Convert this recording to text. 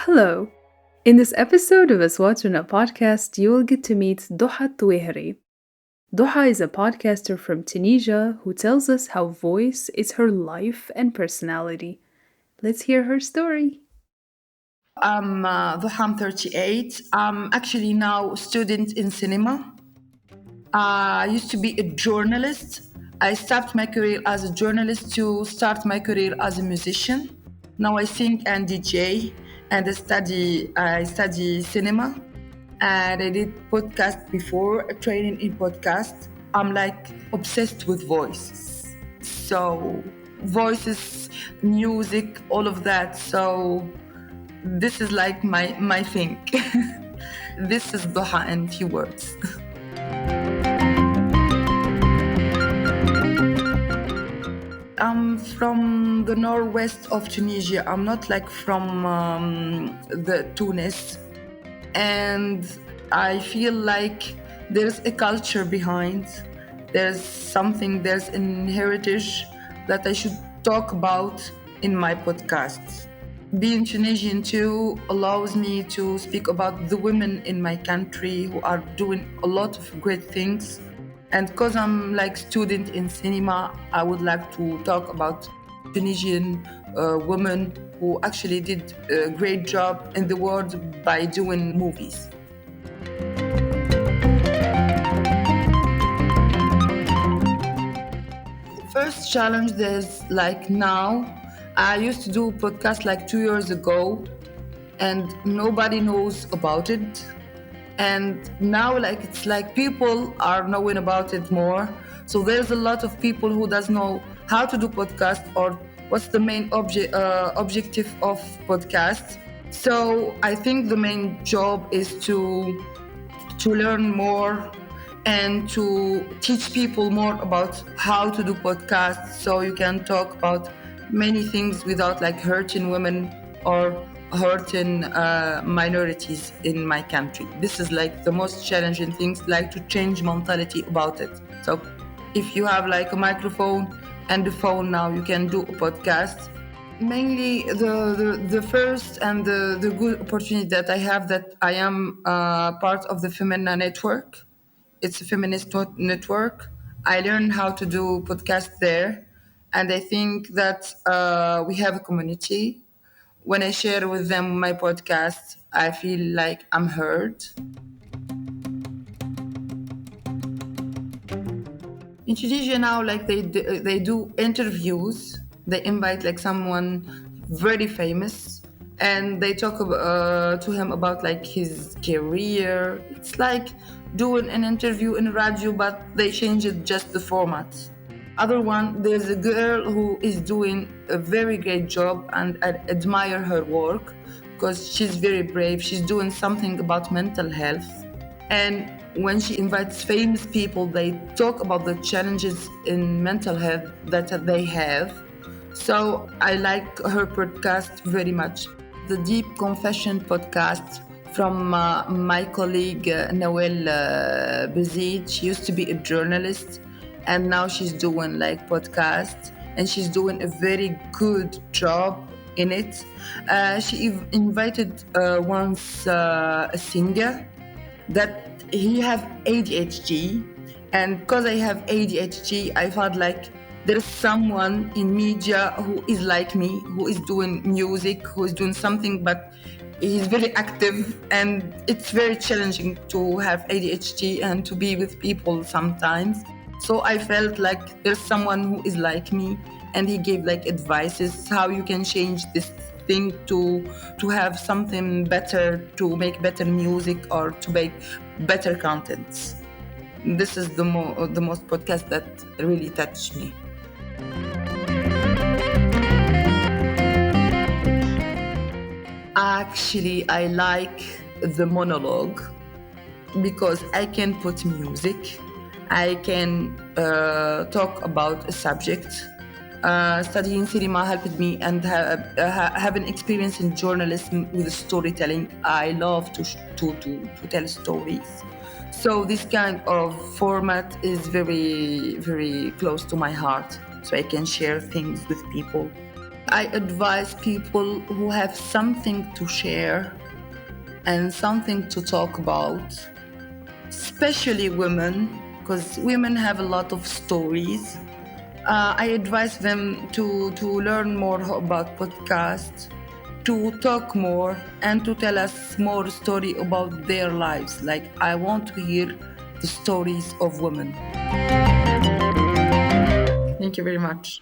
Hello. In this episode of Aswatona podcast, you will get to meet Dhouha Touihri. Dhouha is a podcaster from Tunisia who tells us how voice is her life and personality. Let's hear her story. I'm Dhouha, I'm 38. I'm actually now a student in cinema. I used to be a journalist. I stopped my career as a journalist to start my career as a musician. Now I sing and DJ, and I study cinema. And I did podcast before, training in podcast. I'm like obsessed with voice. So voices, music, all of that. So this is like my thing. This is Dhouha in few words. I'm from the northwest of Tunisia. I'm not like from the Tunis, and I feel like there's a culture behind. There's something. There's an heritage that I should talk about in my podcasts. Being Tunisian too allows me to speak about the women in my country who are doing a lot of great things. And because I'm like student in cinema, I would like to talk about Tunisian women who actually did a great job in the world by doing movies. First challenge is like now. I used to do podcast like 2 years ago, and nobody knows about it. And now like it's like people are knowing about it more. So there's a lot of people who doesn't know how to do podcast or what's the main objective of podcast. So I think the main job is to learn more and to teach people more about how to do podcasts, so you can talk about many things without like hurting women or hurting minorities in my country. This is like the most challenging things, like to change mentality about it. So if you have like a microphone and a phone now, you can do a podcast. Mainly the first and the good opportunity that I have, that I am part of the Femina network. It's a feminist network. I learned how to do podcast there, and I think that we have a community. When I share with them my podcast, I feel like I'm heard. In Tunisia now, like they do interviews. They invite like someone very famous, and they talk to him about like his career. It's like doing an interview in radio, but they change it just the format. Other one, there's a girl who is doing a very great job, and I admire her work because she's very brave. She's doing something about mental health. And when she invites famous people, they talk about the challenges in mental health that they have. So I like her podcast very much. The Deep Confession podcast from my colleague Nawel Bezid. She used to be a journalist, and now she's doing like podcasts, and she's doing a very good job in it. She invited once a singer that he have ADHD, and because I have ADHD, I felt like there's someone in media who is like me, who is doing music, who is doing something, but he's very active, and it's very challenging to have ADHD and to be with people sometimes. So I felt like there's someone who is like me, and he gave like advices how you can change this thing to have something better, to make better music or to make better contents. This is the most podcast that really touched me. Actually, I like the monologue because I can put music, I can talk about a subject. Studying cinema helped me, and have an experience in journalism with storytelling. I love to tell stories. So this kind of format is very, very close to my heart. So I can share things with people. I advise people who have something to share and something to talk about, especially women, because women have a lot of stories. I advise them to learn more about podcasts, to talk more, and to tell us more story about their lives. Like, I want to hear the stories of women. Thank you very much.